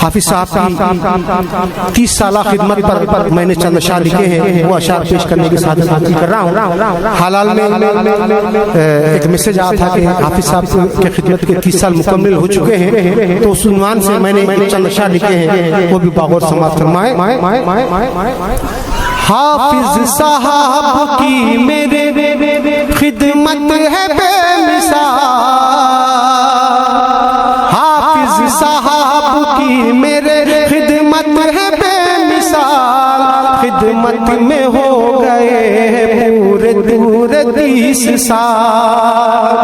حافظ صاحب کی 30 سالہ خدمت پر میں نے چند اشعار لکھے ہیں، وہ اشعار پیش کرنے کی سعادت حاصل کر رہا ہوں۔ حالال میں ایک میسج آیا تھا کہ حافظ صاحب کے خدمت کے 30 سال مکمل ہو چکے ہیں، تو اس عنوان سے میں نے چند اشعار لکھے ہیں، وہ بھی باغور سماعت فرمائیں۔ حافظ صاحب کی میرے خدمت ہے بے مثال، حافظ صاحب کی میرے خدمت ہے بے مثال، خدمت میں ہو گئے پورے 30 سال،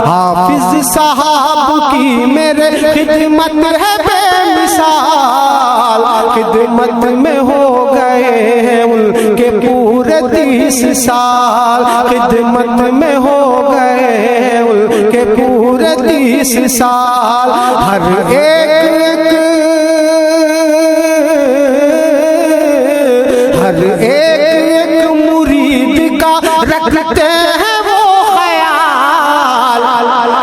حافظ صاحب کی میرے خدمت ہے بے مثال، خدمت میں ہو گئے ان کے پورے 30 سال، خدمت میں ہو گئے ان کے پورے 30 سال، ہر ایک مرید کا رکھتے ہیں وہ خیال،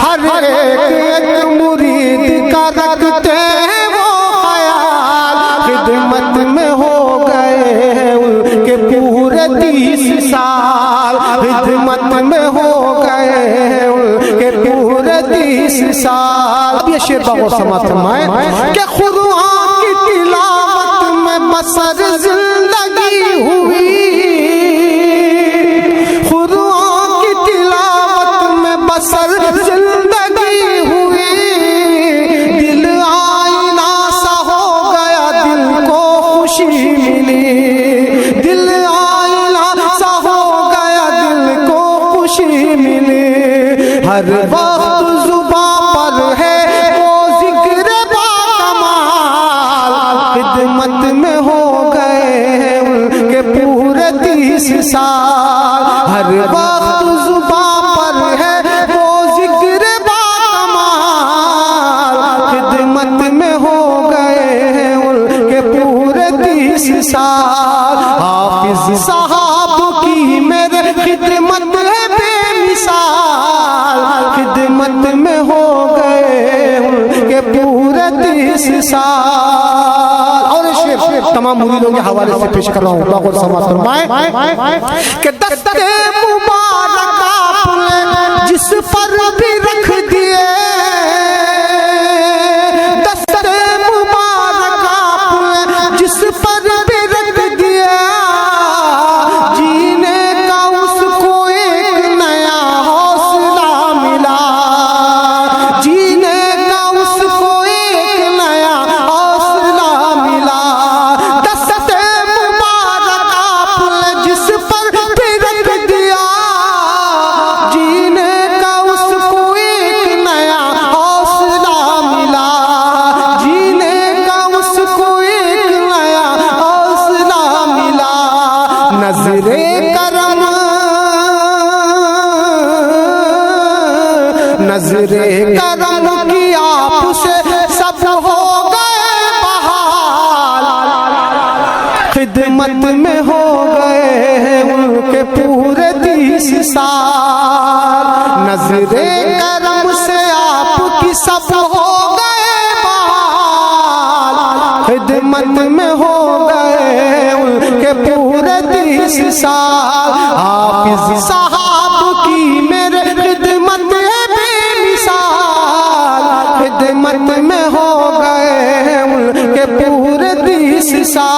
ہر ایک مرید کا رکھتے ہیں وہ خیال، خدمت میں ہو گئے ان کے پورے 30 سال، خدمت میں ہو گئے ان کے پورے 30 سال۔ اب یہ شعر باغور سماعت فرمائیں کہ قرآن کی تلاوت میں بسر زندگی ہوئی، قرآن کی تلاوت میں بسر زندگی ہوئی، دل آئینہ سا ہو گیا دل کو خوشی ملی، دل آئینہ سا ہو گیا دل کو خوشی ملی، ہر وقت زباں پر ہے وہ ذکر با کمال، خدمت میں ہو گئے ان کے پورے 30 سال، ہر وقت زباں پر ہے وہ ذکر با کمال، خدمت میں ہو گئے ان کے پورے 30 سال، حافظ صاحب کی میرے خدمت ہے بے مثال، خدمت میں ہو گئے ان کے پورے 30 سال۔ اور شعر تمام مریدوں کے حوالے سے پیش کر رہا ہوں، باغور سماعت فرمائیں کہ دست مبارک آپ نے جس پر بھی رکھ دیے، دست مبارک آپ نے جس پر بھی رکھ دیا، جینے کا اس کو ایک نیا حوصلہ ملا، جینے کا اس کو ایک نیا حوصلہ ملا، دست مبارک آپ نے جس پر بھی رکھ دیا، جینے کا اس کو ایک نیا حوصلہ ملا، جینے کا اس کو ایک نیا حوصلہ ملا، نظر کرم نظر کرم کی آپ سے سب ہو گئے بحال، خدمت میں ہو گئے ان کے پورے 30 سال، نظر کرم سے آپ کی سب ہو گئے بحال، خدمت میں ہو گئے ان کے پورے 30 سال، حافظ صاحب کی میرے خدمت ہے بے مثال، خدمت میں ہو گئے ان کے پورے 30 سال۔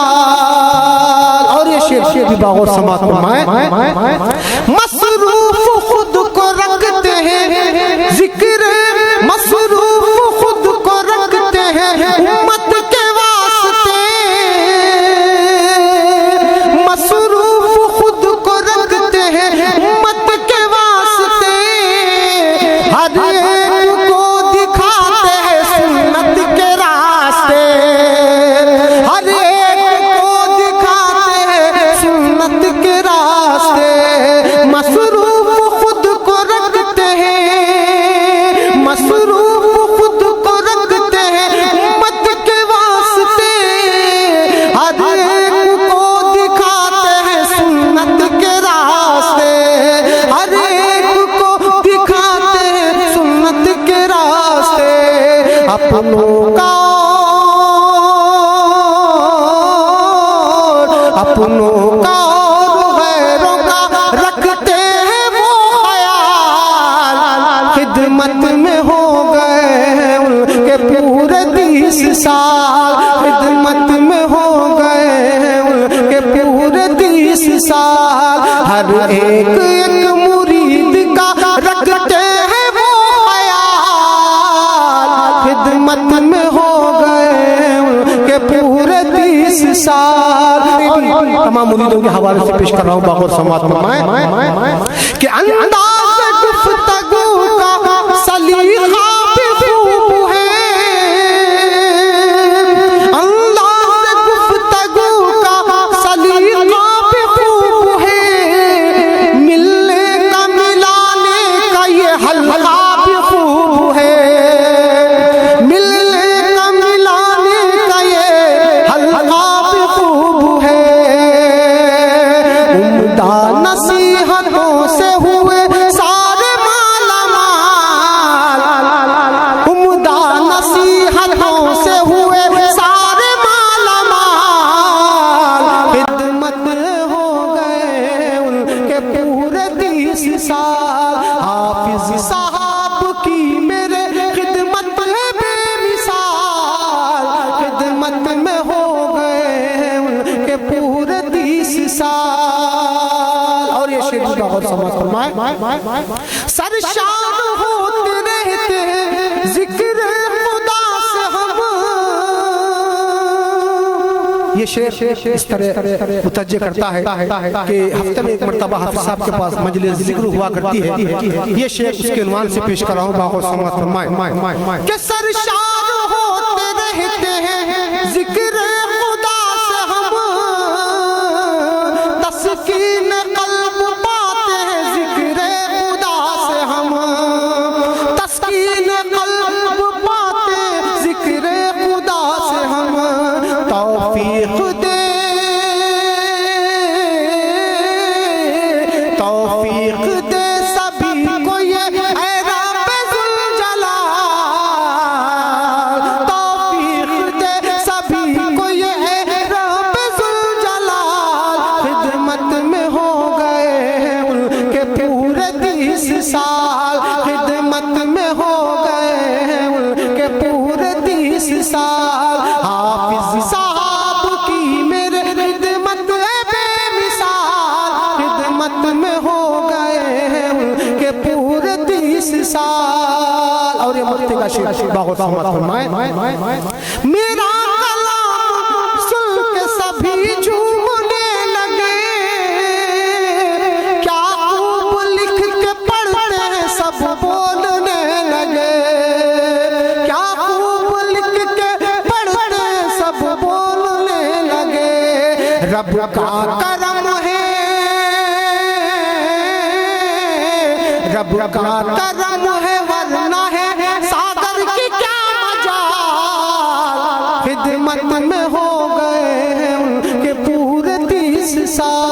اور یہ شعر بھی باغور سماعت فرمائیں، مصروف خود کو رکھتے ہیں ذکر، مصروف خود کو رکھتے ہیں امت کے واسطے، مصروف خود کو رکھتے ہیں امت کے واسطے، ہر ایک کو دکھاتے ہیں سنت کے راستے، ہر ایک کو دکھاتے ہیں سنت کے راستے، سال خدمت میں ہو گئے ان کے پورے 30 سال ہر ایک ایک مرید کا رکھتے ہیں وہ خیال خدمت میں ہو گئے ان کے پورے 30 سال تمام مریدوں کے حوالے سے پیش کر رہا ہوں باغور سماعت فرمائیں کہ انداز گفتگو کا سلیقہ بھی خوب ہے انداز گفتگو کا سلیقہ بھی خوب ہے ملنے کا ملانے کا یہ حلقہ بھی خوب ہے ملنے کا ملانے کا یہ حلقہ بھی خوب ہے عمدہ نصیحتوں سے ہوئے سارے مالا مال عمدہ نصیحتوں سے ہوئے سارے مالا مال خدمت ہو گئے ان کے پورے 30 سال حافظ صاحب کی میرے خدمت ہے بے مثال خدمت میں ہو گئے ان کے پورے 30 سال اور یہ شعر کا غور سمجھ فرمائیں سرشار ہوتے رہتے ہیں ذکر خدا سے ہم یہ شعر اس طرح متوجہ کرتا ہے کہ ہفتے میں ایک مرتبہ حافظ صاحب کے پاس مجلس ذکر ہوا کرتی ہے یہ شعر اس کے عنوان سے پیش کر رہا ہوں باغور سماعت فرمائیں کہ سرشار ہوتے رہتے ہیں ذکر خدا سے ہم تسکین قلب پاتے ہیں ذکر خدا سے ہم تسکین قلب پاتے ذکر خدا سے ہم توفیق دے توفیق دے سبھی کو یہ اے رب ذوالجلال توفیق دے سبھی کو یہ اے رب ذوالجلال خدمت میں ہو گئے ان کے پورے 30 سال خدمت میں ہو گئے ان کے پورے 30 سال حافظ صاحب کی میرے خدمت ہے بے مثال خدمت میں ہو گئے ان کے پورے 30 سال اور یہ مقتے کا شعر باغور سماعت فرمائیں میرا کلام سن کے سبھی جھومنے لگے کیا خوب لکھ کے پڑھتے ہیں سب بولنے لگے کیا خوب لکھ کے پڑھتے ہیں سب بولنے لگے رب کا کرم ہے رب کا کرم ہے ورنہ ہے ساگر کی کیا مجال خدمت میں ہو گئے ان کے پورے 30 سال